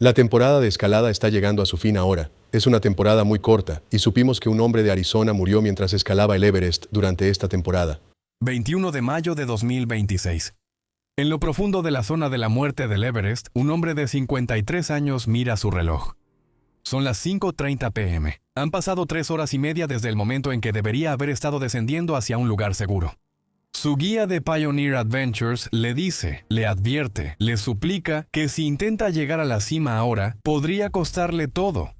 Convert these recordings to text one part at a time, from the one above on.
La temporada de escalada está llegando a su fin ahora. Es una temporada muy corta, y supimos que un hombre de Arizona murió mientras escalaba el Everest durante esta temporada. 21 de mayo de 2026. En lo profundo de la zona de la muerte del Everest, un hombre de 53 años mira su reloj. Son las 5:30 p.m. Han pasado 3 horas y media desde el momento en que debería haber estado descendiendo hacia un lugar seguro. Su guía de Pioneer Adventures le dice, le advierte, le suplica que si intenta llegar a la cima ahora, podría costarle todo.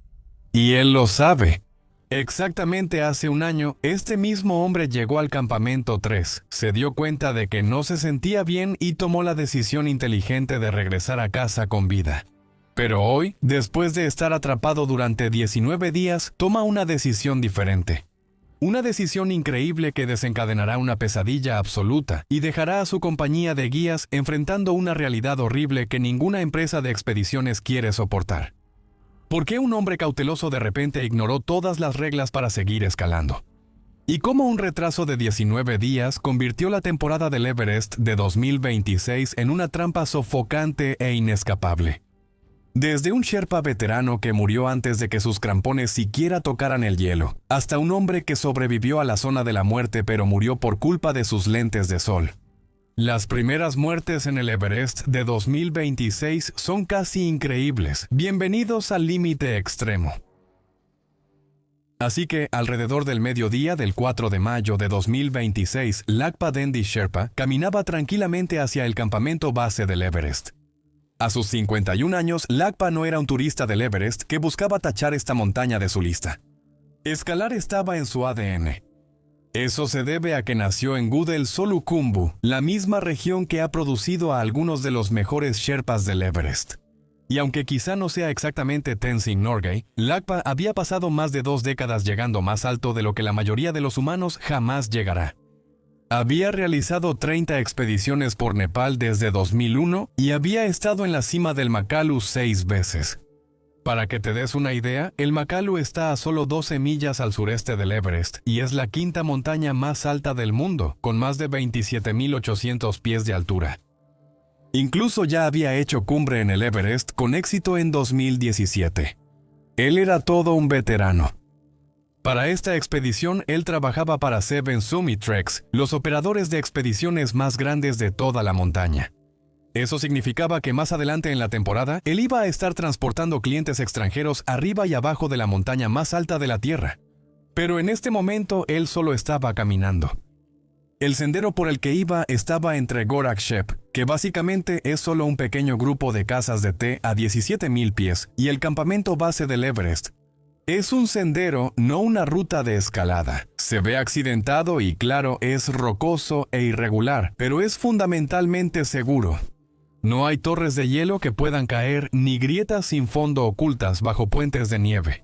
Y él lo sabe. Exactamente hace un año, este mismo hombre llegó al campamento 3, se dio cuenta de que no se sentía bien y tomó la decisión inteligente de regresar a casa con vida. Pero hoy, después de estar atrapado durante 19 días, toma una decisión diferente. Una decisión increíble que desencadenará una pesadilla absoluta y dejará a su compañía de guías enfrentando una realidad horrible que ninguna empresa de expediciones quiere soportar. ¿Por qué un hombre cauteloso de repente ignoró todas las reglas para seguir escalando? ¿Y cómo un retraso de 19 días convirtió la temporada del Everest de 2026 en una trampa sofocante e inescapable? Desde un Sherpa veterano que murió antes de que sus crampones siquiera tocaran el hielo, hasta un hombre que sobrevivió a la zona de la muerte pero murió por culpa de sus lentes de sol. Las primeras muertes en el Everest de 2026 son casi increíbles. Bienvenidos al límite extremo. Así que, alrededor del mediodía del 4 de mayo de 2026, Lakpa Dendi Sherpa caminaba tranquilamente hacia el campamento base del Everest. A sus 51 años, Lakpa no era un turista del Everest que buscaba tachar esta montaña de su lista. Escalar estaba en su ADN. Eso se debe a que nació en Gudel Solukhumbu, la misma región que ha producido a algunos de los mejores Sherpas del Everest. Y aunque quizá no sea exactamente Tenzing Norgay, Lakpa había pasado más de 2 décadas llegando más alto de lo que la mayoría de los humanos jamás llegará. Había realizado 30 expediciones por Nepal desde 2001 y había estado en la cima del Makalu 6 veces. Para que te des una idea, el Makalu está a solo 12 millas al sureste del Everest y es la quinta montaña más alta del mundo, con más de 27.800 pies de altura. Incluso ya había hecho cumbre en el Everest con éxito en 2017. Él era todo un veterano. Para esta expedición, él trabajaba para Seven Summit Treks, los operadores de expediciones más grandes de toda la montaña. Eso significaba que más adelante en la temporada, él iba a estar transportando clientes extranjeros arriba y abajo de la montaña más alta de la Tierra. Pero en este momento, él solo estaba caminando. El sendero por el que iba estaba entre Gorak Shep, que básicamente es solo un pequeño grupo de casas de té a 17.000 pies, y el campamento base del Everest. Es un sendero, no una ruta de escalada. Se ve accidentado y claro, es rocoso e irregular, pero es fundamentalmente seguro. No hay torres de hielo que puedan caer ni grietas sin fondo ocultas bajo puentes de nieve.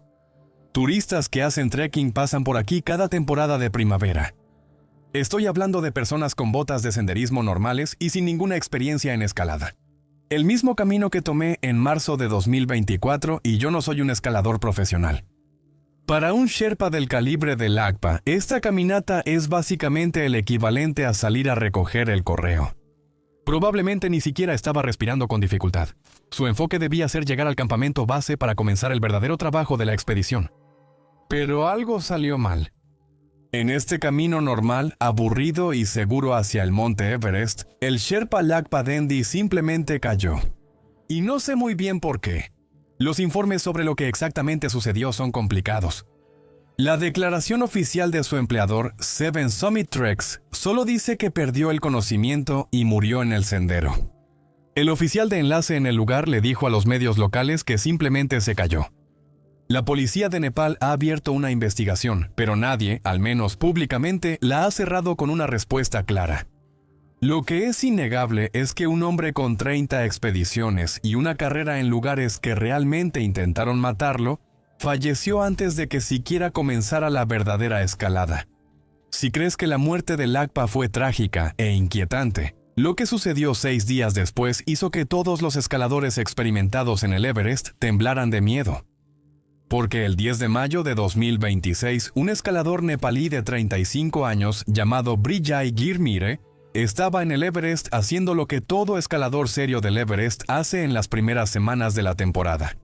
Turistas que hacen trekking pasan por aquí cada temporada de primavera. Estoy hablando de personas con botas de senderismo normales y sin ninguna experiencia en escalada. El mismo camino que tomé en marzo de 2024 y yo no soy un escalador profesional. Para un Sherpa del calibre de Lakpa, esta caminata es básicamente el equivalente a salir a recoger el correo. Probablemente ni siquiera estaba respirando con dificultad. Su enfoque debía ser llegar al campamento base para comenzar el verdadero trabajo de la expedición. Pero algo salió mal. En este camino normal, aburrido y seguro hacia el monte Everest, el Sherpa Lakpa Dendi simplemente cayó. Y no sé muy bien por qué. Los informes sobre lo que exactamente sucedió son complicados. La declaración oficial de su empleador, Seven Summit Treks, solo dice que perdió el conocimiento y murió en el sendero. El oficial de enlace en el lugar le dijo a los medios locales que simplemente se cayó. La policía de Nepal ha abierto una investigación, pero nadie, al menos públicamente, la ha cerrado con una respuesta clara. Lo que es innegable es que un hombre con 30 expediciones y una carrera en lugares que realmente intentaron matarlo, falleció antes de que siquiera comenzara la verdadera escalada. Si crees que la muerte de Lakpa fue trágica e inquietante, lo que sucedió 6 días después hizo que todos los escaladores experimentados en el Everest temblaran de miedo. Porque el 10 de mayo de 2026, un escalador nepalí de 35 años llamado Brijay Girmire estaba en el Everest haciendo lo que todo escalador serio del Everest hace en las primeras semanas de la temporada.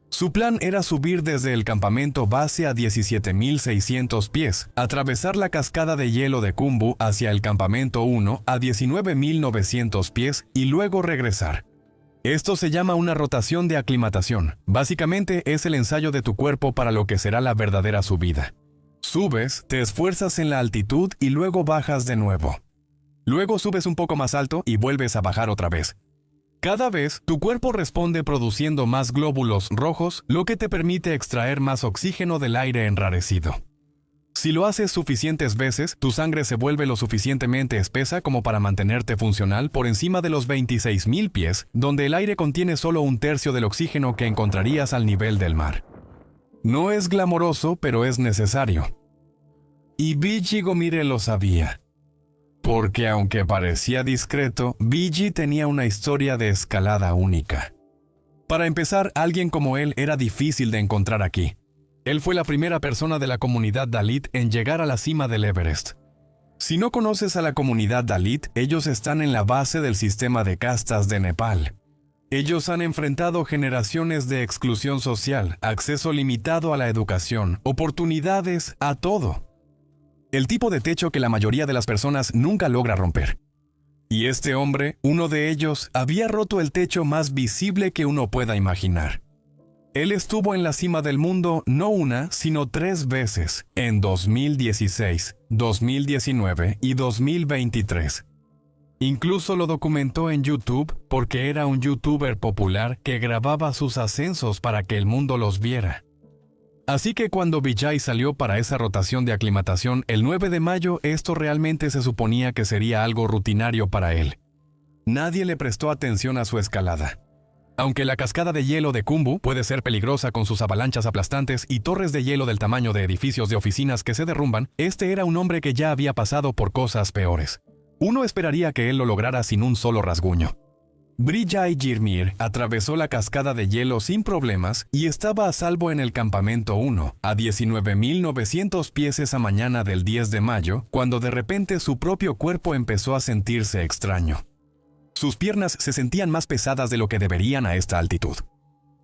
Su plan era subir desde el campamento base a 17.600 pies, atravesar la cascada de hielo de Khumbu hacia el campamento 1 a 19.900 pies y luego regresar. Esto se llama una rotación de aclimatación. Básicamente es el ensayo de tu cuerpo para lo que será la verdadera subida. Subes, te esfuerzas en la altitud y luego bajas de nuevo. Luego subes un poco más alto y vuelves a bajar otra vez. Cada vez, tu cuerpo responde produciendo más glóbulos rojos, lo que te permite extraer más oxígeno del aire enrarecido. Si lo haces suficientes veces, tu sangre se vuelve lo suficientemente espesa como para mantenerte funcional por encima de los 26.000 pies, donde el aire contiene solo un tercio del oxígeno que encontrarías al nivel del mar. No es glamoroso, pero es necesario. Y Bichigomire lo sabía. Porque aunque parecía discreto, Bichi tenía una historia de escalada única. Para empezar, alguien como él era difícil de encontrar aquí. Él fue la primera persona de la comunidad Dalit en llegar a la cima del Everest. Si no conoces a la comunidad Dalit, ellos están en la base del sistema de castas de Nepal. Ellos han enfrentado generaciones de exclusión social, acceso limitado a la educación, oportunidades a todo. El tipo de techo que la mayoría de las personas nunca logra romper. Y este hombre, uno de ellos, había roto el techo más visible que uno pueda imaginar. Él estuvo en la cima del mundo no una, sino 3 veces, en 2016, 2019 y 2023. Incluso lo documentó en YouTube porque era un youtuber popular que grababa sus ascensos para que el mundo los viera. Así que cuando Vijay salió para esa rotación de aclimatación el 9 de mayo, esto realmente se suponía que sería algo rutinario para él. Nadie le prestó atención a su escalada. Aunque la cascada de hielo de Khumbu puede ser peligrosa con sus avalanchas aplastantes y torres de hielo del tamaño de edificios de oficinas que se derrumban, este era un hombre que ya había pasado por cosas peores. Uno esperaría que él lo lograra sin un solo rasguño. Vijay Girmir atravesó la cascada de hielo sin problemas y estaba a salvo en el campamento 1, a 19.900 pies esa mañana del 10 de mayo, cuando de repente su propio cuerpo empezó a sentirse extraño. Sus piernas se sentían más pesadas de lo que deberían a esta altitud.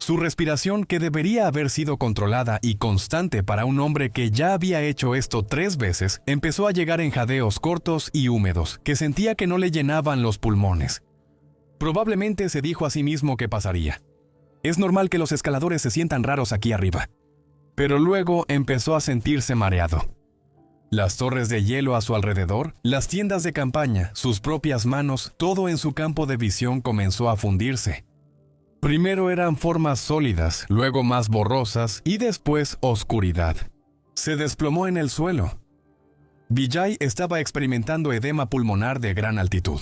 Su respiración, que debería haber sido controlada y constante para un hombre que ya había hecho esto 3 veces, empezó a llegar en jadeos cortos y húmedos, que sentía que no le llenaban los pulmones. Probablemente se dijo a sí mismo que pasaría. Es normal que los escaladores se sientan raros aquí arriba. Pero luego empezó a sentirse mareado. Las torres de hielo a su alrededor, las tiendas de campaña, sus propias manos, todo en su campo de visión comenzó a fundirse. Primero eran formas sólidas, luego más borrosas y después oscuridad. Se desplomó en el suelo. Vijay estaba experimentando edema pulmonar de gran altitud.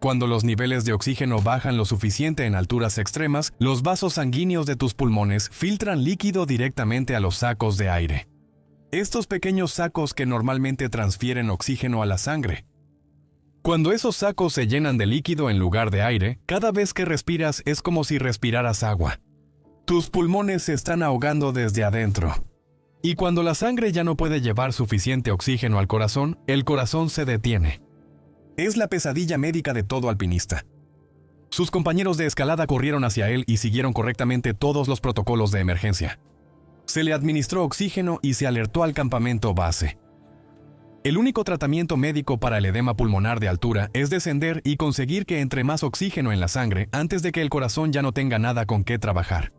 Cuando los niveles de oxígeno bajan lo suficiente en alturas extremas, los vasos sanguíneos de tus pulmones filtran líquido directamente a los sacos de aire. Estos pequeños sacos que normalmente transfieren oxígeno a la sangre. Cuando esos sacos se llenan de líquido en lugar de aire, cada vez que respiras es como si respiraras agua. Tus pulmones se están ahogando desde adentro. Y cuando la sangre ya no puede llevar suficiente oxígeno al corazón, el corazón se detiene. Es la pesadilla médica de todo alpinista. Sus compañeros de escalada corrieron hacia él y siguieron correctamente todos los protocolos de emergencia. Se le administró oxígeno y se alertó al campamento base. El único tratamiento médico para el edema pulmonar de altura es descender y conseguir que entre más oxígeno en la sangre antes de que el corazón ya no tenga nada con qué trabajar.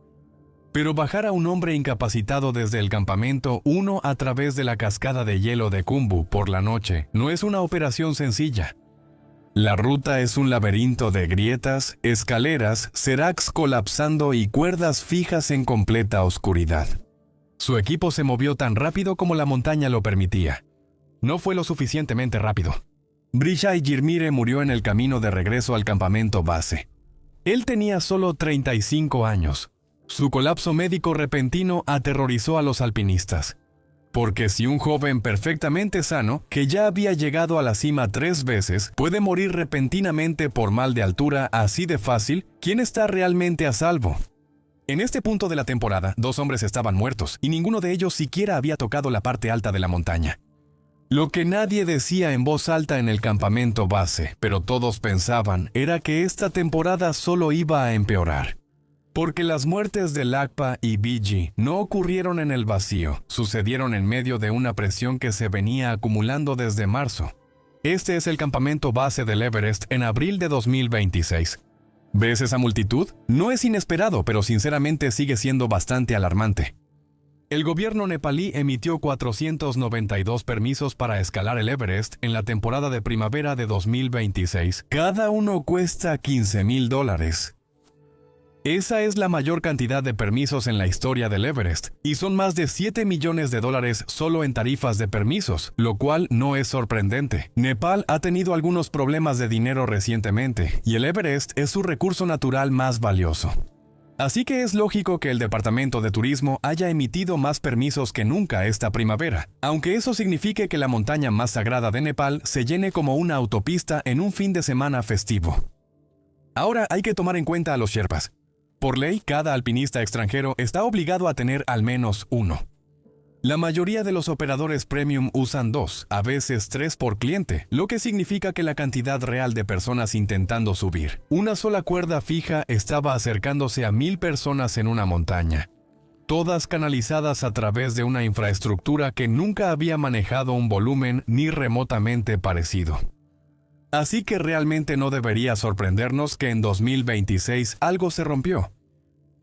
Pero bajar a un hombre incapacitado desde el campamento 1 a través de la cascada de hielo de Khumbu por la noche no es una operación sencilla. La ruta es un laberinto de grietas, escaleras, seracs colapsando y cuerdas fijas en completa oscuridad. Su equipo se movió tan rápido como la montaña lo permitía. No fue lo suficientemente rápido. Vijay Girmir murió en el camino de regreso al campamento base. Él tenía solo 35 años. Su colapso médico repentino aterrorizó a los alpinistas. Porque si un joven perfectamente sano, que ya había llegado a la cima 3 veces, puede morir repentinamente por mal de altura así de fácil, ¿quién está realmente a salvo? En este punto de la temporada, 2 hombres estaban muertos y ninguno de ellos siquiera había tocado la parte alta de la montaña. Lo que nadie decía en voz alta en el campamento base, pero todos pensaban, era que esta temporada solo iba a empeorar. Porque las muertes de Lakpa y BG no ocurrieron en el vacío, sucedieron en medio de una presión que se venía acumulando desde marzo. Este es el campamento base del Everest en abril de 2026. ¿Ves esa multitud? No es inesperado, pero sinceramente sigue siendo bastante alarmante. El gobierno nepalí emitió 492 permisos para escalar el Everest en la temporada de primavera de 2026. Cada uno cuesta $15,000. Esa es la mayor cantidad de permisos en la historia del Everest, y son más de $7 millones solo en tarifas de permisos, lo cual no es sorprendente. Nepal ha tenido algunos problemas de dinero recientemente, y el Everest es su recurso natural más valioso. Así que es lógico que el Departamento de Turismo haya emitido más permisos que nunca esta primavera, aunque eso signifique que la montaña más sagrada de Nepal se llene como una autopista en un fin de semana festivo. Ahora hay que tomar en cuenta a los Sherpas. Por ley, cada alpinista extranjero está obligado a tener al menos uno. La mayoría de los operadores premium usan 2, a veces 3 por cliente, lo que significa que la cantidad real de personas intentando subir una sola cuerda fija estaba acercándose a 1,000 personas en una montaña, todas canalizadas a través de una infraestructura que nunca había manejado un volumen ni remotamente parecido. Así que realmente no debería sorprendernos que en 2026 algo se rompió.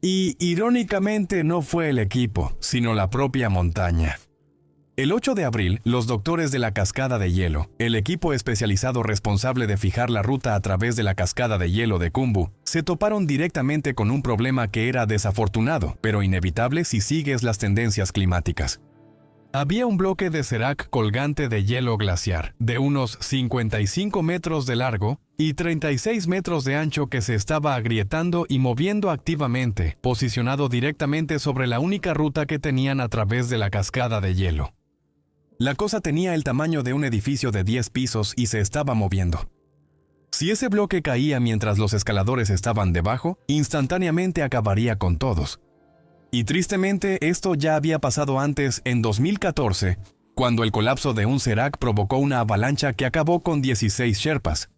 Y, irónicamente, no fue el equipo, sino la propia montaña. El 8 de abril, los doctores de la cascada de hielo, el equipo especializado responsable de fijar la ruta a través de la cascada de hielo de Khumbu, se toparon directamente con un problema que era desafortunado, pero inevitable si sigues las tendencias climáticas. Había un bloque de serac colgante de hielo glaciar, de unos 55 metros de largo y 36 metros de ancho que se estaba agrietando y moviendo activamente, posicionado directamente sobre la única ruta que tenían a través de la cascada de hielo. La cosa tenía el tamaño de un edificio de 10 pisos y se estaba moviendo. Si ese bloque caía mientras los escaladores estaban debajo, instantáneamente acabaría con todos. Y tristemente, esto ya había pasado antes, en 2014, cuando el colapso de un serac provocó una avalancha que acabó con 16 Sherpas.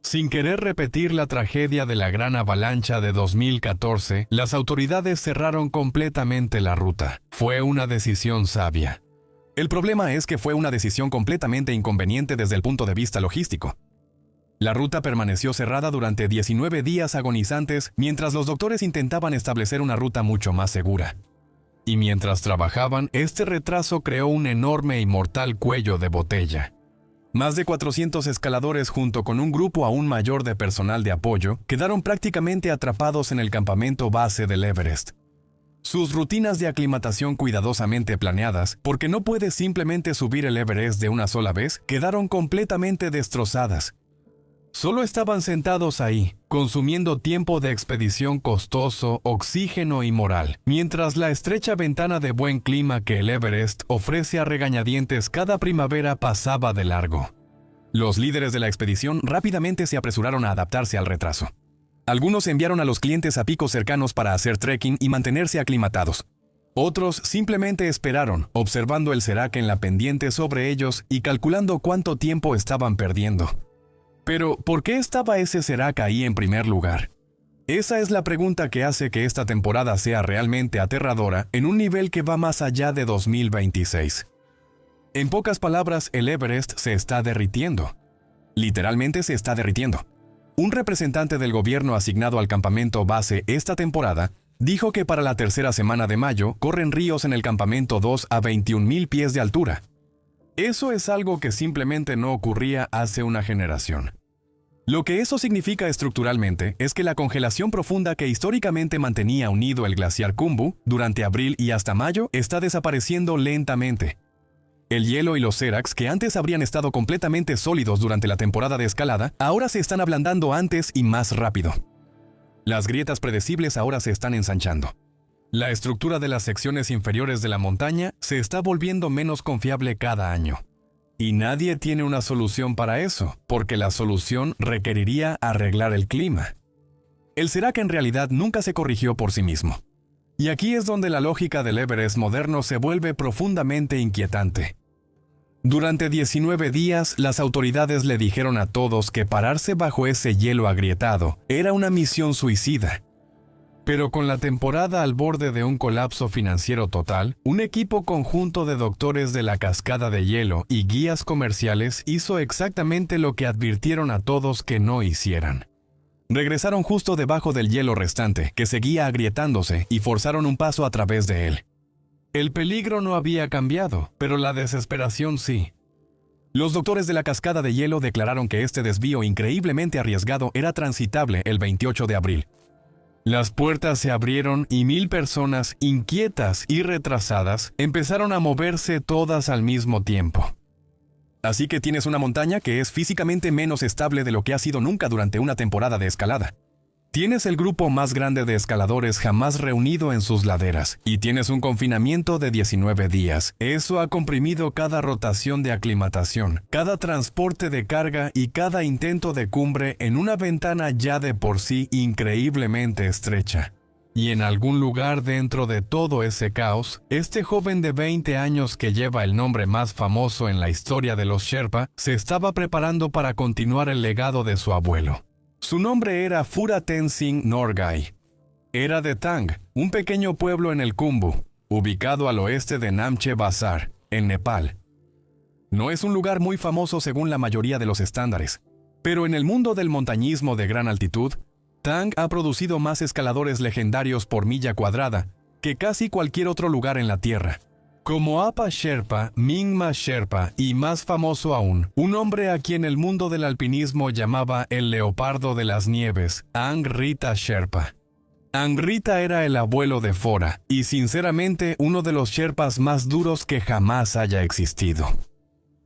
Sin querer repetir la tragedia de la gran avalancha de 2014, las autoridades cerraron completamente la ruta. Fue una decisión sabia. El problema es que fue una decisión completamente inconveniente desde el punto de vista logístico. La ruta permaneció cerrada durante 19 días agonizantes mientras los doctores intentaban establecer una ruta mucho más segura. Y mientras trabajaban, este retraso creó un enorme y mortal cuello de botella. Más de 400 escaladores junto con un grupo aún mayor de personal de apoyo quedaron prácticamente atrapados en el campamento base del Everest. Sus rutinas de aclimatación cuidadosamente planeadas, porque no puedes simplemente subir el Everest de una sola vez, quedaron completamente destrozadas. Solo estaban sentados ahí, consumiendo tiempo de expedición costoso, oxígeno y moral, mientras la estrecha ventana de buen clima que el Everest ofrece a regañadientes cada primavera pasaba de largo. Los líderes de la expedición rápidamente se apresuraron a adaptarse al retraso. Algunos enviaron a los clientes a picos cercanos para hacer trekking y mantenerse aclimatados. Otros simplemente esperaron, observando el serac en la pendiente sobre ellos y calculando cuánto tiempo estaban perdiendo. Pero, ¿por qué estaba ese serac ahí en primer lugar? Esa es la pregunta que hace que esta temporada sea realmente aterradora en un nivel que va más allá de 2026. En pocas palabras, el Everest se está derritiendo. Literalmente se está derritiendo. Un representante del gobierno asignado al campamento base esta temporada dijo que para la tercera semana de mayo corren ríos en el campamento 2 a 21,000 pies de altura. Eso es algo que simplemente no ocurría hace una generación. Lo que eso significa estructuralmente es que la congelación profunda que históricamente mantenía unido el glaciar Khumbu durante abril y hasta mayo está desapareciendo lentamente. El hielo y los seracs, que antes habrían estado completamente sólidos durante la temporada de escalada, ahora se están ablandando antes y más rápido. Las grietas predecibles ahora se están ensanchando. La estructura de las secciones inferiores de la montaña se está volviendo menos confiable cada año. Y nadie tiene una solución para eso, porque la solución requeriría arreglar el clima. El serac en realidad nunca se corrigió por sí mismo. Y aquí es donde la lógica del Everest moderno se vuelve profundamente inquietante. Durante 19 días, las autoridades le dijeron a todos que pararse bajo ese hielo agrietado era una misión suicida. Pero con la temporada al borde de un colapso financiero total, un equipo conjunto de doctores de la cascada de hielo y guías comerciales hizo exactamente lo que advirtieron a todos que no hicieran. Regresaron justo debajo del hielo restante, que seguía agrietándose, y forzaron un paso a través de él. El peligro no había cambiado, pero la desesperación sí. Los doctores de la cascada de hielo declararon que este desvío increíblemente arriesgado era transitable el 28 de abril. Las puertas se abrieron y 1000 personas, inquietas y retrasadas, empezaron a moverse todas al mismo tiempo. Así que tienes una montaña que es físicamente menos estable de lo que ha sido nunca durante una temporada de escalada. Tienes el grupo más grande de escaladores jamás reunido en sus laderas, y tienes un confinamiento de 19 días. Eso ha comprimido cada rotación de aclimatación, cada transporte de carga y cada intento de cumbre en una ventana ya de por sí increíblemente estrecha. Y en algún lugar dentro de todo ese caos, este joven de 20 años que lleva el nombre más famoso en la historia de los Sherpa, se estaba preparando para continuar el legado de su abuelo. Su nombre era Pura Tenzing Norgay. Era de Tang, un pequeño pueblo en el Khumbu, ubicado al oeste de Namche Bazaar, en Nepal. No es un lugar muy famoso según la mayoría de los estándares, pero en el mundo del montañismo de gran altitud, Tang ha producido más escaladores legendarios por milla cuadrada que casi cualquier otro lugar en la Tierra. Como Apa Sherpa, Mingma Sherpa y más famoso aún, un hombre a quien el mundo del alpinismo llamaba el leopardo de las nieves, Angrita Sherpa. Angrita era el abuelo de Phora y sinceramente uno de los Sherpas más duros que jamás haya existido.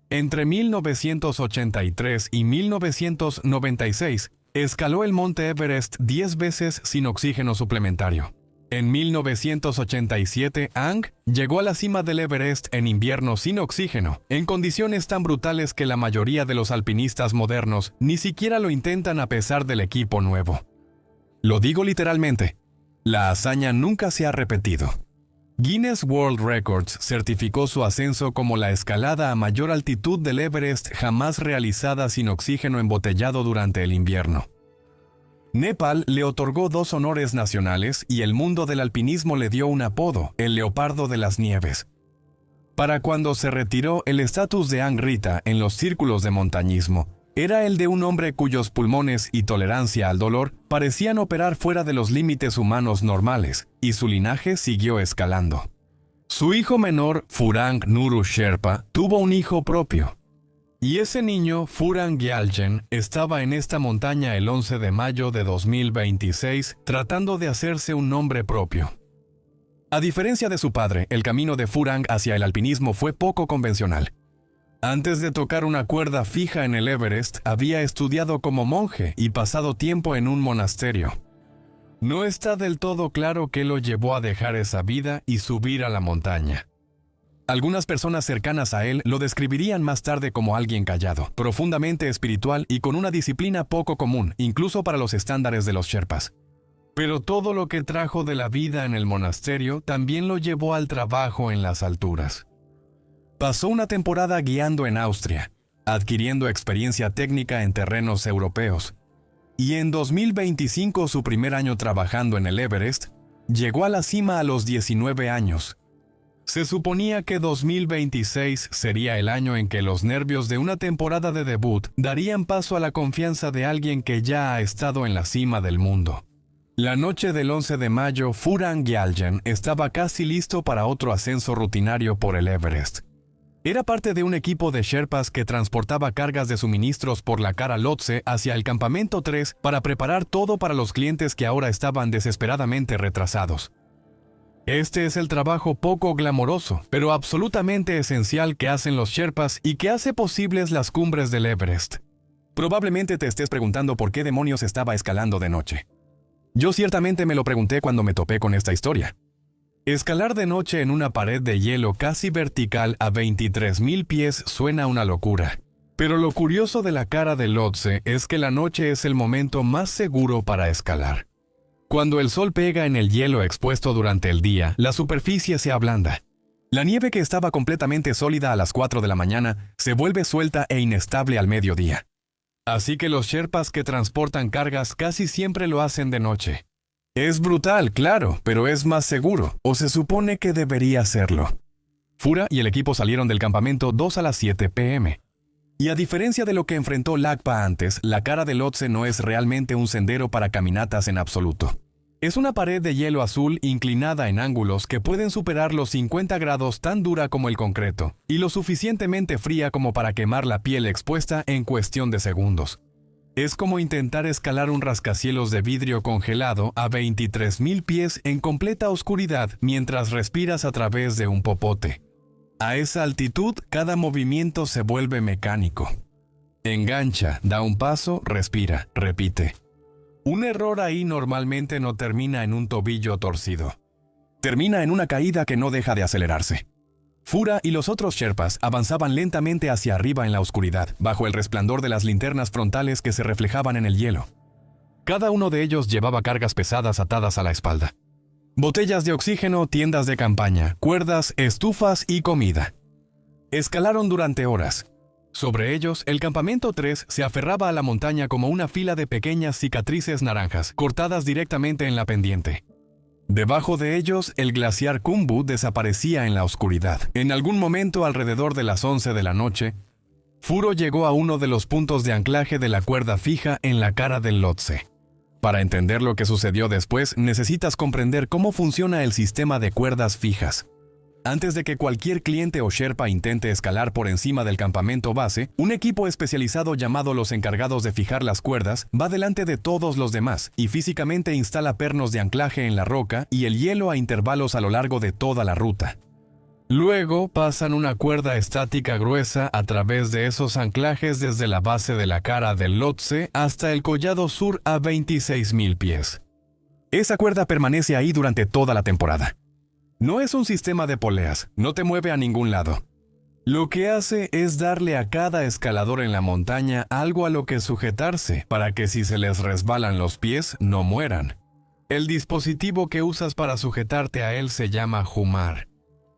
Entre 1983 y 1996, escaló el monte Everest 10 veces sin oxígeno suplementario. En 1987, Ang llegó a la cima del Everest en invierno sin oxígeno, en condiciones tan brutales que la mayoría de los alpinistas modernos ni siquiera lo intentan a pesar del equipo nuevo. Lo digo literalmente, la hazaña nunca se ha repetido. Guinness World Records certificó su ascenso como la escalada a mayor altitud del Everest jamás realizada sin oxígeno embotellado durante el invierno. Nepal le otorgó 2 honores nacionales y el mundo del alpinismo le dio un apodo, el Leopardo de las Nieves. Para cuando se retiró, el estatus de Angrita en los círculos de montañismo era el de un hombre cuyos pulmones y tolerancia al dolor parecían operar fuera de los límites humanos normales, y su linaje siguió escalando. Su hijo menor, Purang Nuru Sherpa, tuvo un hijo propio. Y ese niño, Purang Gyaltsen, estaba en esta montaña el 11 de mayo de 2026 tratando de hacerse un nombre propio. A diferencia de su padre, el camino de Purang hacia el alpinismo fue poco convencional. Antes de tocar una cuerda fija en el Everest, había estudiado como monje y pasado tiempo en un monasterio. No está del todo claro qué lo llevó a dejar esa vida y subir a la montaña. Algunas personas cercanas a él lo describirían más tarde como alguien callado, profundamente espiritual y con una disciplina poco común, incluso para los estándares de los Sherpas. Pero todo lo que trajo de la vida en el monasterio también lo llevó al trabajo en las alturas. Pasó una temporada guiando en Austria, adquiriendo experiencia técnica en terrenos europeos. Y en 2025, su primer año trabajando en el Everest, llegó a la cima a los 19 años. Se suponía que 2026 sería el año en que los nervios de una temporada de debut darían paso a la confianza de alguien que ya ha estado en la cima del mundo. La noche del 11 de mayo, Purang Gyaltsen estaba casi listo para otro ascenso rutinario por el Everest. Era parte de un equipo de Sherpas que transportaba cargas de suministros por la cara Lhotse hacia el campamento 3 para preparar todo para los clientes que ahora estaban desesperadamente retrasados. Este es el trabajo poco glamoroso, pero absolutamente esencial que hacen los Sherpas y que hace posibles las cumbres del Everest. Probablemente te estés preguntando por qué demonios estaba escalando de noche. Yo ciertamente me lo pregunté cuando me topé con esta historia. Escalar de noche en una pared de hielo casi vertical a 23,000 pies suena una locura. Pero lo curioso de la cara de Lhotse es que la noche es el momento más seguro para escalar. Cuando el sol pega en el hielo expuesto durante el día, la superficie se ablanda. La nieve que estaba completamente sólida a las 4 de la mañana se vuelve suelta e inestable al mediodía. Así que los sherpas que transportan cargas casi siempre lo hacen de noche. Es brutal, claro, pero es más seguro, o se supone que debería serlo. Fura y el equipo salieron del campamento 2 a las 7 p.m. Y a diferencia de lo que enfrentó Lakpa antes, la cara del Lhotse no es realmente un sendero para caminatas en absoluto. Es una pared de hielo azul inclinada en ángulos que pueden superar los 50 grados, tan dura como el concreto, y lo suficientemente fría como para quemar la piel expuesta en cuestión de segundos. Es como intentar escalar un rascacielos de vidrio congelado a 23.000 pies en completa oscuridad mientras respiras a través de un popote. A esa altitud, cada movimiento se vuelve mecánico. Engancha, da un paso, respira, repite. Un error ahí normalmente no termina en un tobillo torcido. Termina en una caída que no deja de acelerarse. Fura y los otros sherpas avanzaban lentamente hacia arriba en la oscuridad, bajo el resplandor de las linternas frontales que se reflejaban en el hielo. Cada uno de ellos llevaba cargas pesadas atadas a la espalda. Botellas de oxígeno, tiendas de campaña, cuerdas, estufas y comida. Escalaron durante horas. Sobre ellos, el campamento 3 se aferraba a la montaña como una fila de pequeñas cicatrices naranjas, cortadas directamente en la pendiente. Debajo de ellos, el glaciar Khumbu desaparecía en la oscuridad. En algún momento, alrededor de las 11 de la noche, Furo llegó a uno de los puntos de anclaje de la cuerda fija en la cara del Lhotse. Para entender lo que sucedió después, necesitas comprender cómo funciona el sistema de cuerdas fijas. Antes de que cualquier cliente o sherpa intente escalar por encima del campamento base, un equipo especializado llamado los encargados de fijar las cuerdas va delante de todos los demás y físicamente instala pernos de anclaje en la roca y el hielo a intervalos a lo largo de toda la ruta. Luego pasan una cuerda estática gruesa a través de esos anclajes desde la base de la cara del Lhotse hasta el collado sur a 26.000 pies. Esa cuerda permanece ahí durante toda la temporada. No es un sistema de poleas, no te mueve a ningún lado. Lo que hace es darle a cada escalador en la montaña algo a lo que sujetarse, para que si se les resbalan los pies, no mueran. El dispositivo que usas para sujetarte a él se llama Humar.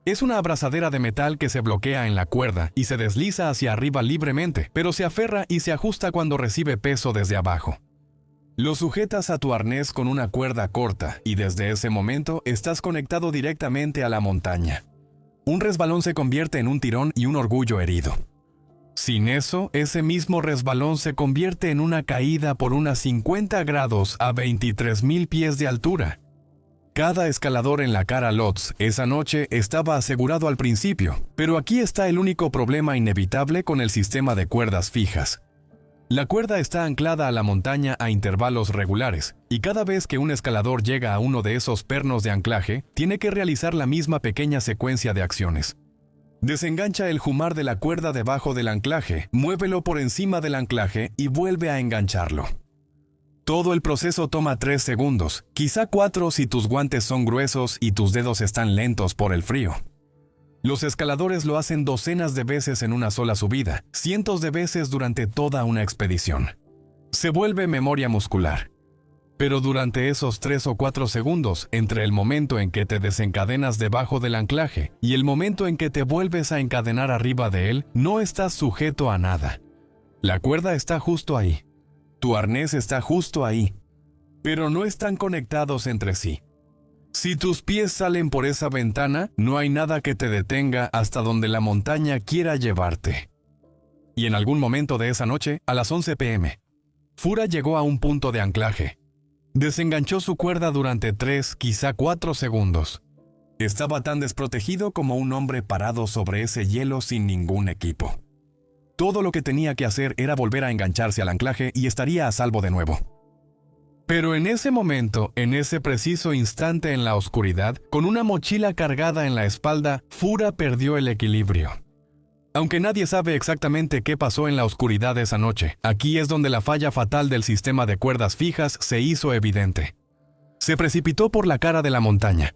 Es una abrazadera de metal que se bloquea en la cuerda y se desliza hacia arriba libremente, pero se aferra y se ajusta cuando recibe peso desde abajo. Lo sujetas a tu arnés con una cuerda corta y desde ese momento estás conectado directamente a la montaña. Un resbalón se convierte en un tirón y un orgullo herido. Sin eso, ese mismo resbalón se convierte en una caída por unas 50 grados a 23.000 pies de altura. Cada escalador en la cara Lhotse esa noche estaba asegurado al principio, pero aquí está el único problema inevitable con el sistema de cuerdas fijas. La cuerda está anclada a la montaña a intervalos regulares, y cada vez que un escalador llega a uno de esos pernos de anclaje, tiene que realizar la misma pequeña secuencia de acciones. Desengancha el Humar de la cuerda debajo del anclaje, muévelo por encima del anclaje y vuelve a engancharlo. Todo el proceso toma 3 segundos, quizá 4 si tus guantes son gruesos y tus dedos están lentos por el frío. Los escaladores lo hacen docenas de veces en una sola subida, cientos de veces durante toda una expedición. Se vuelve memoria muscular. Pero durante esos 3 o 4 segundos, entre el momento en que te desencadenas debajo del anclaje y el momento en que te vuelves a encadenar arriba de él, no estás sujeto a nada. La cuerda está justo ahí. Tu arnés está justo ahí. Pero no están conectados entre sí. Si tus pies salen por esa ventana, no hay nada que te detenga hasta donde la montaña quiera llevarte. Y en algún momento de esa noche, a las 11 p.m., Fura llegó a un punto de anclaje. Desenganchó su cuerda durante 3, quizá 4 segundos. Estaba tan desprotegido como un hombre parado sobre ese hielo sin ningún equipo. Todo lo que tenía que hacer era volver a engancharse al anclaje y estaría a salvo de nuevo. Pero en ese momento, en ese preciso instante en la oscuridad, con una mochila cargada en la espalda, Fura perdió el equilibrio. Aunque nadie sabe exactamente qué pasó en la oscuridad esa noche, aquí es donde la falla fatal del sistema de cuerdas fijas se hizo evidente. Se precipitó por la cara de la montaña.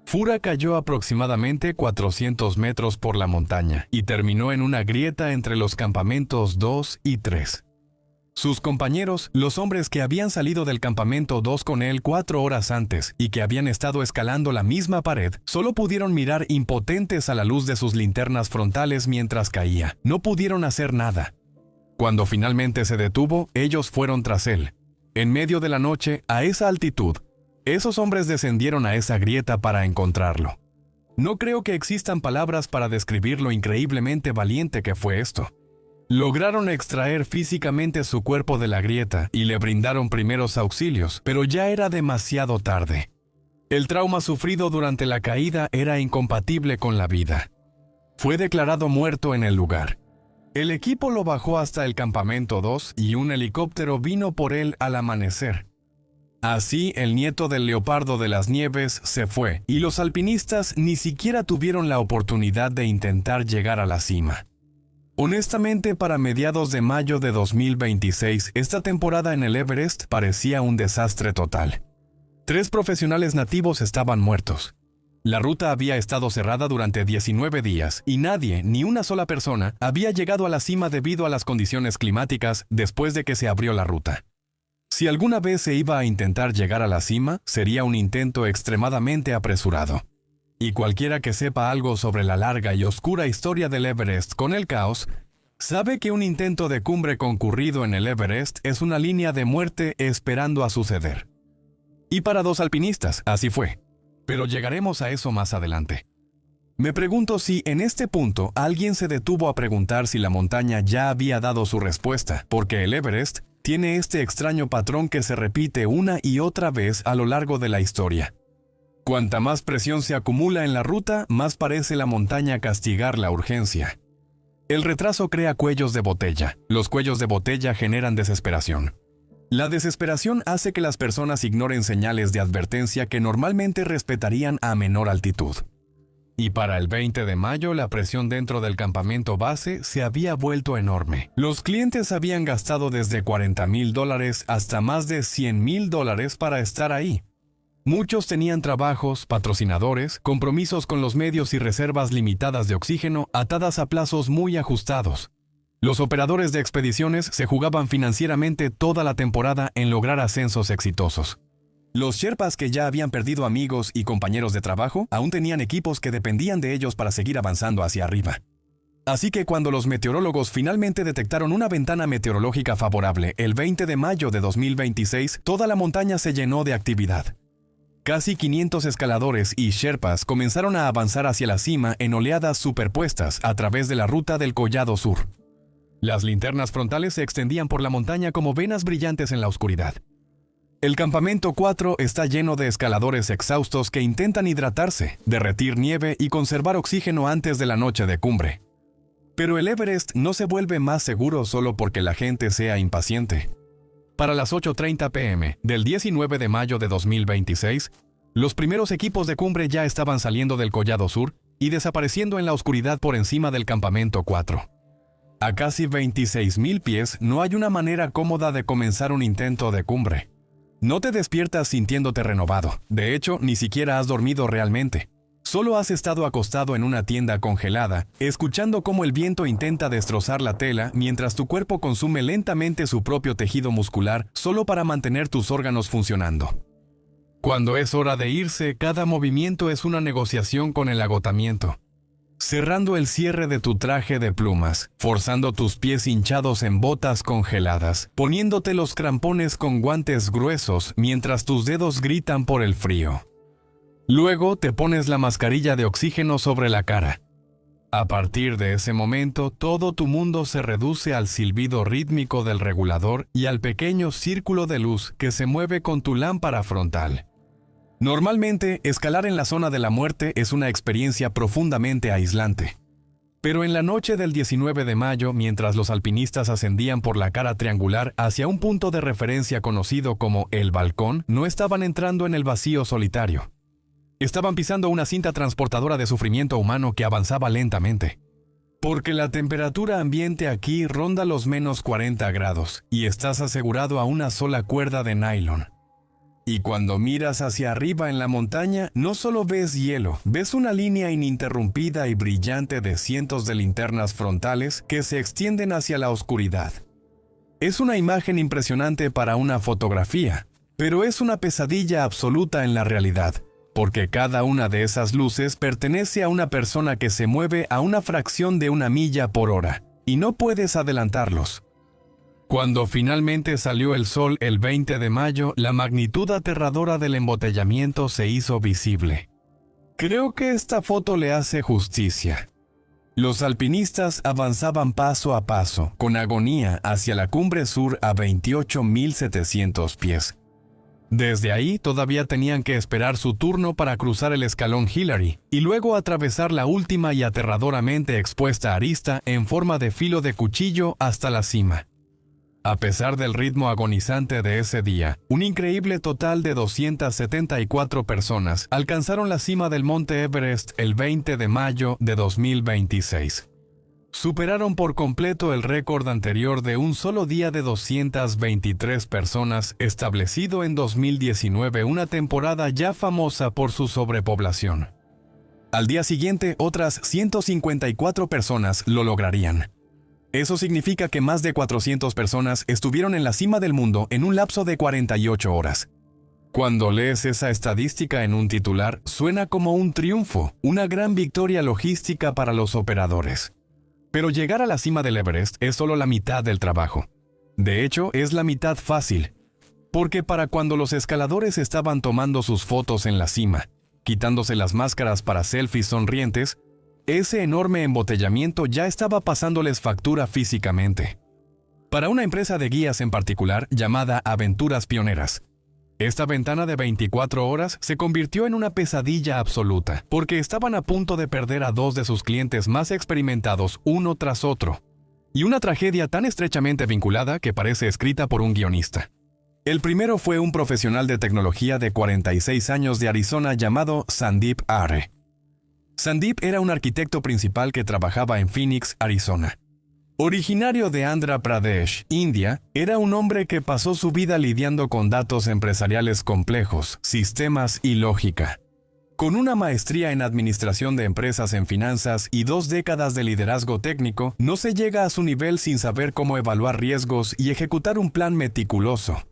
Fura cayó aproximadamente 400 metros por la montaña y terminó en una grieta entre los campamentos 2 y 3. Sus compañeros, los hombres que habían salido del campamento 2 con él 4 horas antes y que habían estado escalando la misma pared, solo pudieron mirar impotentes a la luz de sus linternas frontales mientras caía. No pudieron hacer nada. Cuando finalmente se detuvo, ellos fueron tras él. En medio de la noche, a esa altitud, esos hombres descendieron a esa grieta para encontrarlo. No creo que existan palabras para describir lo increíblemente valiente que fue esto. Lograron extraer físicamente su cuerpo de la grieta y le brindaron primeros auxilios, pero ya era demasiado tarde. El trauma sufrido durante la caída era incompatible con la vida. Fue declarado muerto en el lugar. El equipo lo bajó hasta el campamento 2 y un helicóptero vino por él al amanecer. Así, el nieto del leopardo de las nieves se fue, y los alpinistas ni siquiera tuvieron la oportunidad de intentar llegar a la cima. Honestamente, para mediados de mayo de 2026, esta temporada en el Everest parecía un desastre total. 3 profesionales nativos estaban muertos. La ruta había estado cerrada durante 19 días y nadie, ni una sola persona, había llegado a la cima debido a las condiciones climáticas después de que se abrió la ruta. Si alguna vez se iba a intentar llegar a la cima, sería un intento extremadamente apresurado. Y cualquiera que sepa algo sobre la larga y oscura historia del Everest con el caos, sabe que un intento de cumbre concurrido en el Everest es una línea de muerte esperando a suceder. Y para 2 alpinistas, así fue. Pero llegaremos a eso más adelante. Me pregunto si en este punto alguien se detuvo a preguntar si la montaña ya había dado su respuesta, porque el Everest tiene este extraño patrón que se repite una y otra vez a lo largo de la historia. Cuanta más presión se acumula en la ruta, más parece la montaña castigar la urgencia. El retraso crea cuellos de botella. Los cuellos de botella generan desesperación. La desesperación hace que las personas ignoren señales de advertencia que normalmente respetarían a menor altitud. Y para el 20 de mayo, la presión dentro del campamento base se había vuelto enorme. Los clientes habían gastado desde $40,000 hasta más de $100,000 para estar ahí. Muchos tenían trabajos, patrocinadores, compromisos con los medios y reservas limitadas de oxígeno atadas a plazos muy ajustados. Los operadores de expediciones se jugaban financieramente toda la temporada en lograr ascensos exitosos. Los sherpas que ya habían perdido amigos y compañeros de trabajo aún tenían equipos que dependían de ellos para seguir avanzando hacia arriba. Así que cuando los meteorólogos finalmente detectaron una ventana meteorológica favorable el 20 de mayo de 2026, toda la montaña se llenó de actividad. Casi 500 escaladores y sherpas comenzaron a avanzar hacia la cima en oleadas superpuestas a través de la ruta del Collado Sur. Las linternas frontales se extendían por la montaña como venas brillantes en la oscuridad. El campamento 4 está lleno de escaladores exhaustos que intentan hidratarse, derretir nieve y conservar oxígeno antes de la noche de cumbre. Pero el Everest no se vuelve más seguro solo porque la gente sea impaciente. Para las 8:30 p.m. del 19 de mayo de 2026, los primeros equipos de cumbre ya estaban saliendo del Collado Sur y desapareciendo en la oscuridad por encima del campamento 4. A casi 26,000 pies no hay una manera cómoda de comenzar un intento de cumbre. No te despiertas sintiéndote renovado. De hecho, ni siquiera has dormido realmente. Solo has estado acostado en una tienda congelada, escuchando cómo el viento intenta destrozar la tela mientras tu cuerpo consume lentamente su propio tejido muscular solo para mantener tus órganos funcionando. Cuando es hora de irse, cada movimiento es una negociación con el agotamiento. Cerrando el cierre de tu traje de plumas, forzando tus pies hinchados en botas congeladas, poniéndote los crampones con guantes gruesos mientras tus dedos gritan por el frío. Luego te pones la mascarilla de oxígeno sobre la cara. A partir de ese momento, todo tu mundo se reduce al silbido rítmico del regulador y al pequeño círculo de luz que se mueve con tu lámpara frontal. Normalmente, escalar en la zona de la muerte es una experiencia profundamente aislante. Pero en la noche del 19 de mayo, mientras los alpinistas ascendían por la cara triangular hacia un punto de referencia conocido como el balcón, no estaban entrando en el vacío solitario. Estaban pisando una cinta transportadora de sufrimiento humano que avanzaba lentamente. Porque la temperatura ambiente aquí ronda los menos 40 grados y estás asegurado a una sola cuerda de nylon. Y cuando miras hacia arriba en la montaña, no solo ves hielo, ves una línea ininterrumpida y brillante de cientos de linternas frontales que se extienden hacia la oscuridad. Es una imagen impresionante para una fotografía, pero es una pesadilla absoluta en la realidad, porque cada una de esas luces pertenece a una persona que se mueve a una fracción de una milla por hora, y no puedes adelantarlos. Cuando finalmente salió el sol el 20 de mayo, la magnitud aterradora del embotellamiento se hizo visible. Creo que esta foto le hace justicia. Los alpinistas avanzaban paso a paso, con agonía, hacia la cumbre sur a 28.700 pies. Desde ahí todavía tenían que esperar su turno para cruzar el escalón Hillary y luego atravesar la última y aterradoramente expuesta arista en forma de filo de cuchillo hasta la cima. A pesar del ritmo agonizante de ese día, un increíble total de 274 personas alcanzaron la cima del monte Everest el 20 de mayo de 2026. Superaron por completo el récord anterior de un solo día de 223 personas establecido en 2019, una temporada ya famosa por su sobrepoblación. Al día siguiente, otras 154 personas lo lograrían. Eso significa que más de 400 personas estuvieron en la cima del mundo en un lapso de 48 horas. Cuando lees esa estadística en un titular, suena como un triunfo, una gran victoria logística para los operadores. Pero llegar a la cima del Everest es solo la mitad del trabajo. De hecho, es la mitad fácil, porque para cuando los escaladores estaban tomando sus fotos en la cima, quitándose las máscaras para selfies sonrientes, ese enorme embotellamiento ya estaba pasándoles factura físicamente. Para una empresa de guías en particular llamada Aventuras Pioneras, esta ventana de 24 horas se convirtió en una pesadilla absoluta, porque estaban a punto de perder a dos de sus clientes más experimentados uno tras otro, y una tragedia tan estrechamente vinculada que parece escrita por un guionista. El primero fue un profesional de tecnología de 46 años de Arizona llamado Sandeep Are. Sandeep era un arquitecto principal que trabajaba en Phoenix, Arizona. Originario de Andhra Pradesh, India, era un hombre que pasó su vida lidiando con datos empresariales complejos, sistemas y lógica. Con una maestría en administración de empresas en finanzas y 2 décadas de liderazgo técnico, no se llega a su nivel sin saber cómo evaluar riesgos y ejecutar un plan meticuloso.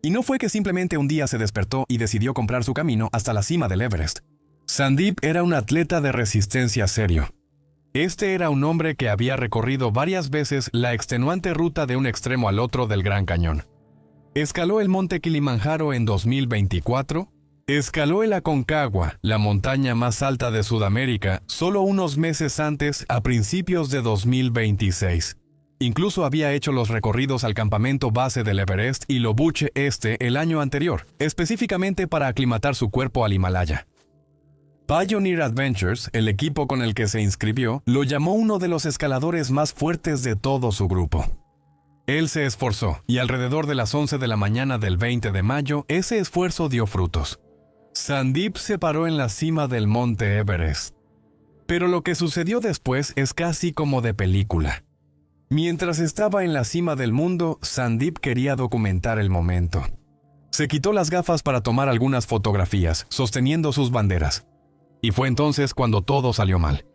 Y no fue que simplemente un día se despertó y decidió comprar su camino hasta la cima del Everest. Sandeep era un atleta de resistencia serio. Este era un hombre que había recorrido varias veces la extenuante ruta de un extremo al otro del Gran Cañón. Escaló el monte Kilimanjaro en 2024, escaló el Aconcagua, la montaña más alta de Sudamérica, solo unos meses antes, a principios de 2026. Incluso había hecho los recorridos al campamento base del Everest y Lobuche Este el año anterior, específicamente para aclimatar su cuerpo al Himalaya. Pioneer Adventures, el equipo con el que se inscribió, lo llamó uno de los escaladores más fuertes de todo su grupo. Él se esforzó, y alrededor de las 11 de la mañana del 20 de mayo, ese esfuerzo dio frutos. Sandeep se paró en la cima del monte Everest. Pero lo que sucedió después es casi como de película. Mientras estaba en la cima del mundo, Sandeep quería documentar el momento. Se quitó las gafas para tomar algunas fotografías, sosteniendo sus banderas. Y fue entonces cuando todo salió mal.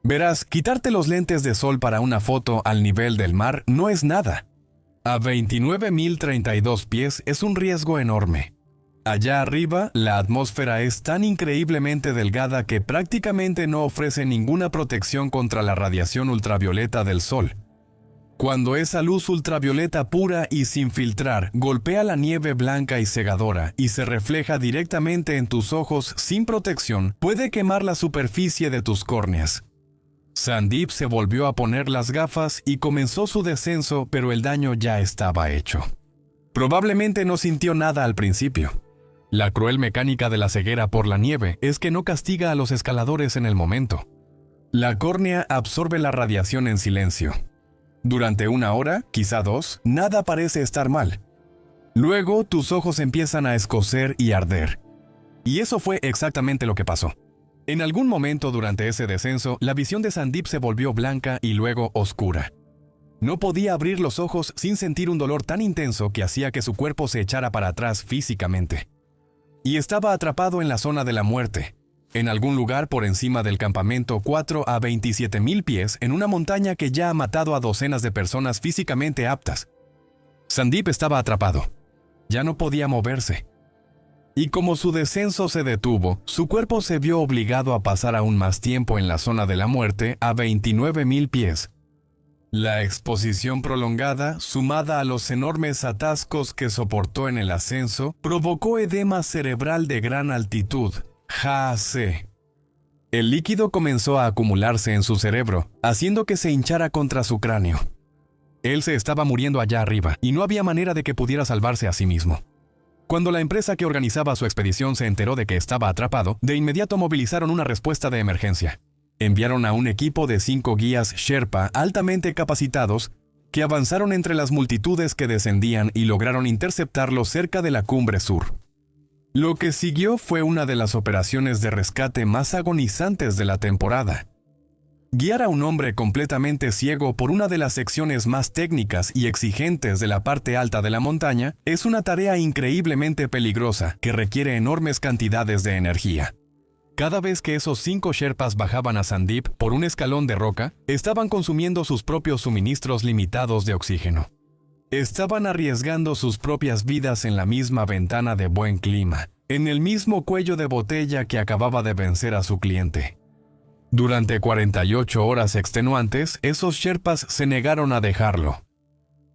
Verás, quitarte los lentes de sol para una foto al nivel del mar no es nada. A 29.032 pies es un riesgo enorme. Allá arriba, la atmósfera es tan increíblemente delgada que prácticamente no ofrece ninguna protección contra la radiación ultravioleta del sol. Cuando esa luz ultravioleta pura y sin filtrar golpea la nieve blanca y cegadora y se refleja directamente en tus ojos sin protección, puede quemar la superficie de tus córneas. Sandeep se volvió a poner las gafas y comenzó su descenso, pero el daño ya estaba hecho. Probablemente no sintió nada al principio. La cruel mecánica de la ceguera por la nieve es que no castiga a los escaladores en el momento. La córnea absorbe la radiación en silencio. Durante 1 hora, quizá 2, nada parece estar mal. Luego, tus ojos empiezan a escocer y arder. Y eso fue exactamente lo que pasó. En algún momento durante ese descenso, la visión de Sandeep se volvió blanca y luego oscura. No podía abrir los ojos sin sentir un dolor tan intenso que hacía que su cuerpo se echara para atrás físicamente. Y estaba atrapado en la zona de la muerte, en algún lugar por encima del campamento 4 a 27.000 pies en una montaña que ya ha matado a docenas de personas físicamente aptas. Sandeep estaba atrapado. Ya no podía moverse. Y como su descenso se detuvo, su cuerpo se vio obligado a pasar aún más tiempo en la zona de la muerte a 29,000 pies. La exposición prolongada, sumada a los enormes atascos que soportó en el ascenso, provocó edema cerebral de gran altitud, JAC. El líquido comenzó a acumularse en su cerebro, haciendo que se hinchara contra su cráneo. Él se estaba muriendo allá arriba, y no había manera de que pudiera salvarse a sí mismo. Cuando la empresa que organizaba su expedición se enteró de que estaba atrapado, de inmediato movilizaron una respuesta de emergencia. Enviaron a un equipo de 5 guías Sherpa altamente capacitados que avanzaron entre las multitudes que descendían y lograron interceptarlo cerca de la cumbre sur. Lo que siguió fue una de las operaciones de rescate más agonizantes de la temporada. Guiar a un hombre completamente ciego por una de las secciones más técnicas y exigentes de la parte alta de la montaña es una tarea increíblemente peligrosa que requiere enormes cantidades de energía. Cada vez que esos 5 Sherpas bajaban a Sandeep por un escalón de roca, estaban consumiendo sus propios suministros limitados de oxígeno. Estaban arriesgando sus propias vidas en la misma ventana de buen clima, en el mismo cuello de botella que acababa de vencer a su cliente. Durante 48 horas extenuantes, esos Sherpas se negaron a dejarlo.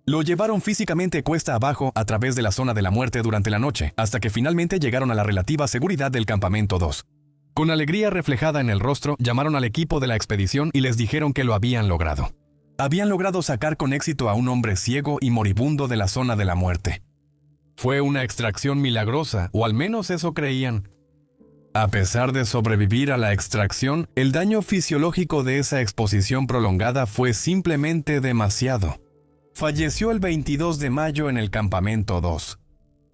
Lo llevaron físicamente cuesta abajo a través de la zona de la muerte durante la noche, hasta que finalmente llegaron a la relativa seguridad del campamento 2. Con alegría reflejada en el rostro, llamaron al equipo de la expedición y les dijeron que lo habían logrado. Habían logrado sacar con éxito a un hombre ciego y moribundo de la zona de la muerte. Fue una extracción milagrosa, o al menos eso creían. A pesar de sobrevivir a la extracción, el daño fisiológico de esa exposición prolongada fue simplemente demasiado. Falleció el 22 de mayo en el campamento 2.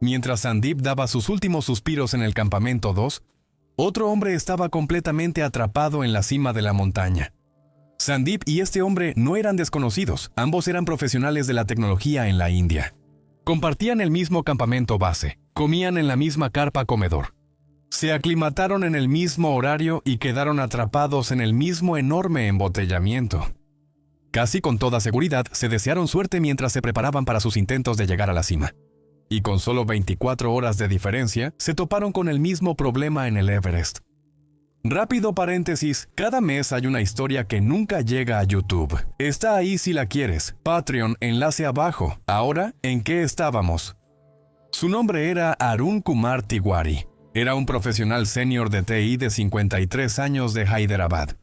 Mientras Sandeep daba sus últimos suspiros en el campamento 2, otro hombre estaba completamente atrapado en la cima de la montaña. Sandeep y este hombre no eran desconocidos, ambos eran profesionales de la tecnología en la India. Compartían el mismo campamento base, comían en la misma carpa comedor. Se aclimataron en el mismo horario y quedaron atrapados en el mismo enorme embotellamiento. Casi con toda seguridad se desearon suerte mientras se preparaban para sus intentos de llegar a la cima. Y con solo 24 horas de diferencia, se toparon con el mismo problema en el Everest. Rápido paréntesis, cada mes hay una historia que nunca llega a YouTube. Está ahí si la quieres. Patreon, enlace abajo. Ahora, ¿en qué estábamos? Su nombre era Arun Kumar Tiwari. Era un profesional senior de TI de 53 años de Hyderabad.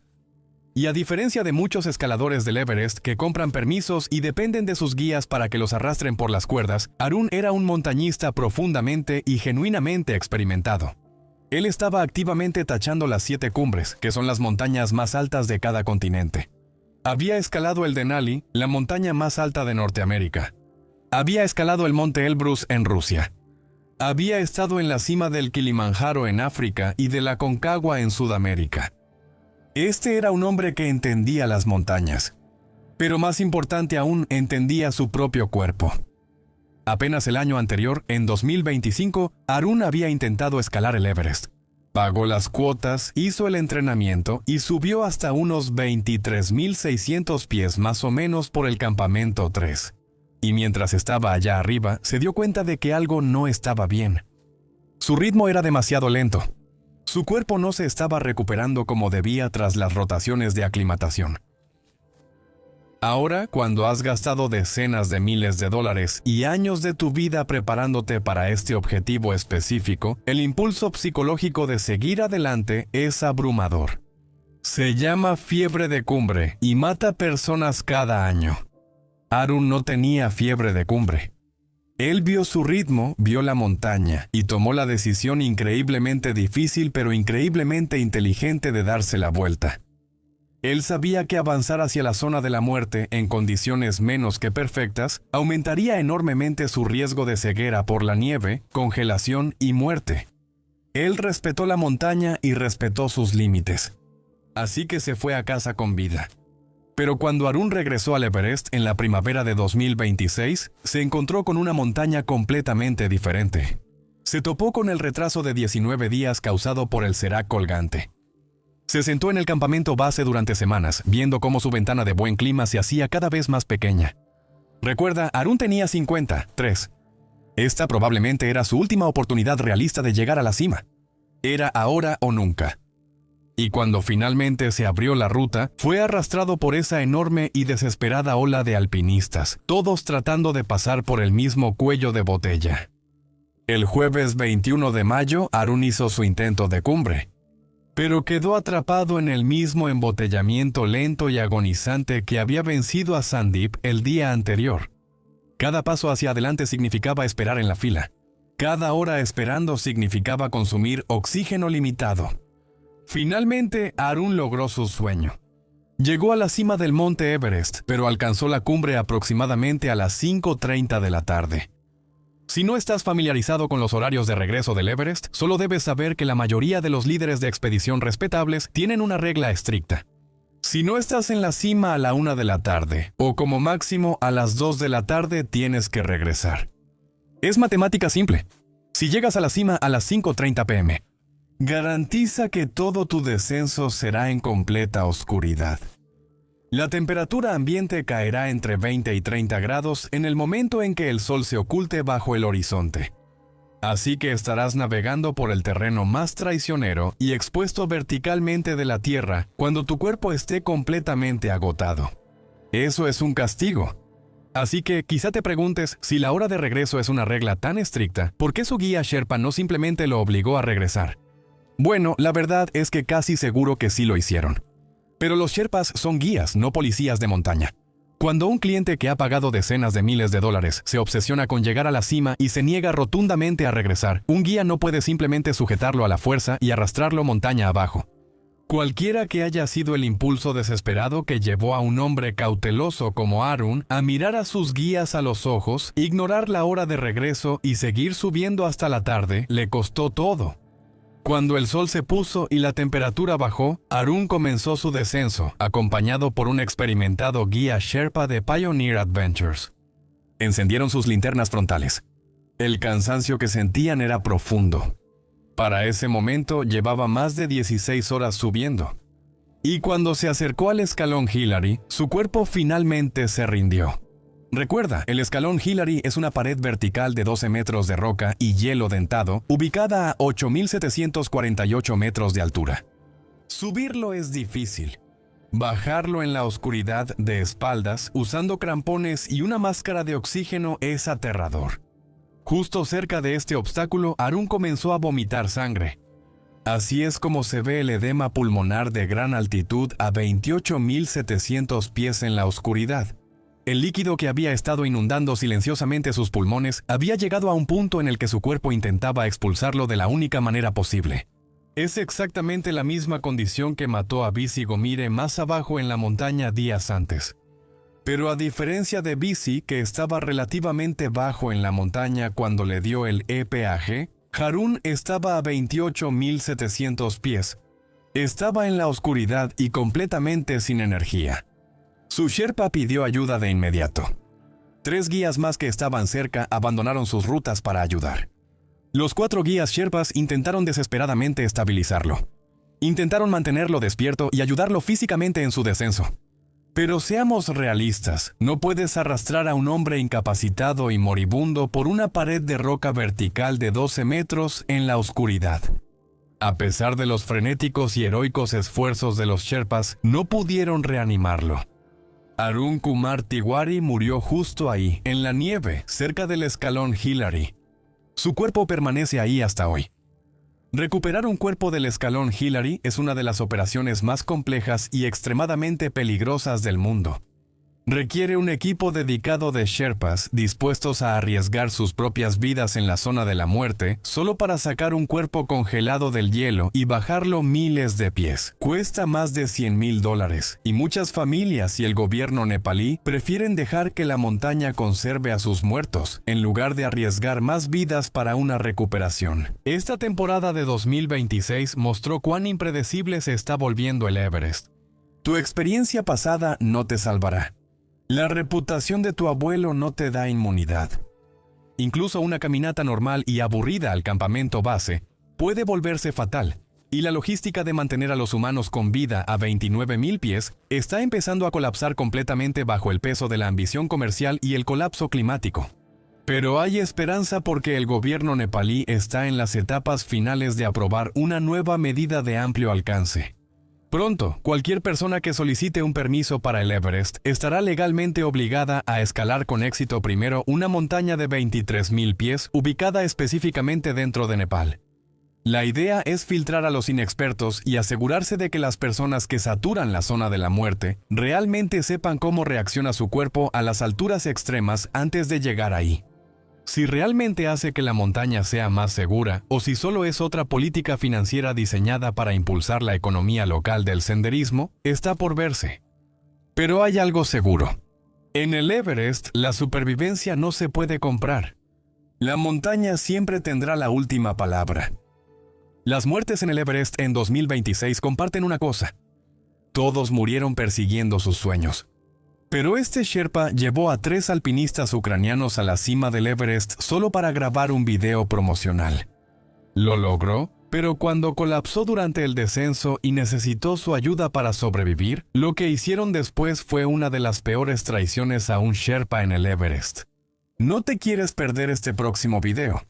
Y a diferencia de muchos escaladores del Everest que compran permisos y dependen de sus guías para que los arrastren por las cuerdas, Arun era un montañista profundamente y genuinamente experimentado. Él estaba activamente tachando las 7 cumbres, que son las montañas más altas de cada continente. Había escalado el Denali, la montaña más alta de Norteamérica. Había escalado el monte Elbrus en Rusia. Había estado en la cima del Kilimanjaro en África y de la Aconcagua en Sudamérica. Este era un hombre que entendía las montañas, pero más importante aún, entendía su propio cuerpo. Apenas el año anterior, en 2025, Arun había intentado escalar el Everest. Pagó las cuotas, hizo el entrenamiento y subió hasta unos 23,600 pies más o menos por el campamento 3. Y mientras estaba allá arriba, se dio cuenta de que algo no estaba bien. Su ritmo era demasiado lento. Su cuerpo no se estaba recuperando como debía tras las rotaciones de aclimatación. Ahora, cuando has gastado decenas de miles de dólares y años de tu vida preparándote para este objetivo específico, el impulso psicológico de seguir adelante es abrumador. Se llama fiebre de cumbre y mata personas cada año. Arun no tenía fiebre de cumbre. Él vio su ritmo, vio la montaña y tomó la decisión increíblemente difícil pero increíblemente inteligente de darse la vuelta. Él sabía que avanzar hacia la zona de la muerte en condiciones menos que perfectas aumentaría enormemente su riesgo de ceguera por la nieve, congelación y muerte. Él respetó la montaña y respetó sus límites. Así que se fue a casa con vida. Pero cuando Arun regresó al Everest en la primavera de 2026, se encontró con una montaña completamente diferente. Se topó con el retraso de 19 días causado por el Serac colgante. Se sentó en el campamento base durante semanas, viendo cómo su ventana de buen clima se hacía cada vez más pequeña. Recuerda, Arun tenía 53. Esta probablemente era su última oportunidad realista de llegar a la cima. Era ahora o nunca. Y cuando finalmente se abrió la ruta, fue arrastrado por esa enorme y desesperada ola de alpinistas, todos tratando de pasar por el mismo cuello de botella. El jueves 21 de mayo, Arun hizo su intento de cumbre, pero quedó atrapado en el mismo embotellamiento lento y agonizante que había vencido a Sandeep el día anterior. Cada paso hacia adelante significaba esperar en la fila. Cada hora esperando significaba consumir oxígeno limitado. Finalmente, Arun logró su sueño. Llegó a la cima del monte Everest, pero alcanzó la cumbre aproximadamente a las 5:30 de la tarde. Si no estás familiarizado con los horarios de regreso del Everest, solo debes saber que la mayoría de los líderes de expedición respetables tienen una regla estricta. Si no estás en la cima a la 1 de la tarde, o como máximo a las 2 de la tarde, tienes que regresar. Es matemática simple. Si llegas a la cima a las 5:30 p.m., garantiza que todo tu descenso será en completa oscuridad. La temperatura ambiente caerá entre 20 y 30 grados en el momento en que el sol se oculte bajo el horizonte. Así que estarás navegando por el terreno más traicionero y expuesto verticalmente de la tierra cuando tu cuerpo esté completamente agotado. Eso es un castigo. Así que quizá te preguntes, si la hora de regreso es una regla tan estricta, ¿por qué su guía Sherpa no simplemente lo obligó a regresar? Bueno, la verdad es que casi seguro que sí lo hicieron. Pero los Sherpas son guías, no policías de montaña. Cuando un cliente que ha pagado decenas de miles de dólares se obsesiona con llegar a la cima y se niega rotundamente a regresar, un guía no puede simplemente sujetarlo a la fuerza y arrastrarlo montaña abajo. Cualquiera que haya sido el impulso desesperado que llevó a un hombre cauteloso como Arun a mirar a sus guías a los ojos, ignorar la hora de regreso y seguir subiendo hasta la tarde, le costó todo. Cuando el sol se puso y la temperatura bajó, Arun comenzó su descenso, acompañado por un experimentado guía Sherpa de Pioneer Adventures. Encendieron sus linternas frontales. El cansancio que sentían era profundo. Para ese momento llevaba más de 16 horas subiendo. Y cuando se acercó al escalón Hillary, su cuerpo finalmente se rindió. Recuerda, el escalón Hillary es una pared vertical de 12 metros de roca y hielo dentado, ubicada a 8.748 metros de altura. Subirlo es difícil. Bajarlo en la oscuridad de espaldas, usando crampones y una máscara de oxígeno, es aterrador. Justo cerca de este obstáculo, Arun comenzó a vomitar sangre. Así es como se ve el edema pulmonar de gran altitud a 28.700 pies en la oscuridad. El líquido que había estado inundando silenciosamente sus pulmones había llegado a un punto en el que su cuerpo intentaba expulsarlo de la única manera posible. Es exactamente la misma condición que mató a Bisi Gomire más abajo en la montaña días antes. Pero a diferencia de Bisi, que estaba relativamente bajo en la montaña cuando le dio el EPAG, Arun estaba a 28.700 pies. Estaba en la oscuridad y completamente sin energía. Su Sherpa pidió ayuda de inmediato. 3 guías más que estaban cerca abandonaron sus rutas para ayudar. Los 4 guías Sherpas intentaron desesperadamente estabilizarlo. Intentaron mantenerlo despierto y ayudarlo físicamente en su descenso. Pero seamos realistas, no puedes arrastrar a un hombre incapacitado y moribundo por una pared de roca vertical de 12 metros en la oscuridad. A pesar de los frenéticos y heroicos esfuerzos de los Sherpas, no pudieron reanimarlo. Arun Kumar Tiwari murió justo ahí, en la nieve, cerca del escalón Hillary. Su cuerpo permanece ahí hasta hoy. Recuperar un cuerpo del escalón Hillary es una de las operaciones más complejas y extremadamente peligrosas del mundo. Requiere un equipo dedicado de Sherpas dispuestos a arriesgar sus propias vidas en la zona de la muerte solo para sacar un cuerpo congelado del hielo y bajarlo miles de pies. Cuesta más de $100,000 y muchas familias y el gobierno nepalí prefieren dejar que la montaña conserve a sus muertos en lugar de arriesgar más vidas para una recuperación. Esta temporada de 2026 mostró cuán impredecible se está volviendo el Everest. Tu experiencia pasada no te salvará. La reputación de tu abuelo no te da inmunidad. Incluso una caminata normal y aburrida al campamento base puede volverse fatal, y la logística de mantener a los humanos con vida a 29.000 pies está empezando a colapsar completamente bajo el peso de la ambición comercial y el colapso climático. Pero hay esperanza porque el gobierno nepalí está en las etapas finales de aprobar una nueva medida de amplio alcance. Pronto, cualquier persona que solicite un permiso para el Everest estará legalmente obligada a escalar con éxito primero una montaña de 23.000 pies ubicada específicamente dentro de Nepal. La idea es filtrar a los inexpertos y asegurarse de que las personas que saturan la zona de la muerte realmente sepan cómo reacciona su cuerpo a las alturas extremas antes de llegar ahí. Si realmente hace que la montaña sea más segura o si solo es otra política financiera diseñada para impulsar la economía local del senderismo, está por verse. Pero hay algo seguro. En el Everest, la supervivencia no se puede comprar. La montaña siempre tendrá la última palabra. Las muertes en el Everest en 2026 comparten una cosa. Todos murieron persiguiendo sus sueños. Pero este Sherpa llevó a 3 alpinistas ucranianos a la cima del Everest solo para grabar un video promocional. Lo logró, pero cuando colapsó durante el descenso y necesitó su ayuda para sobrevivir, lo que hicieron después fue una de las peores traiciones a un Sherpa en el Everest. No te quieres perder este próximo video.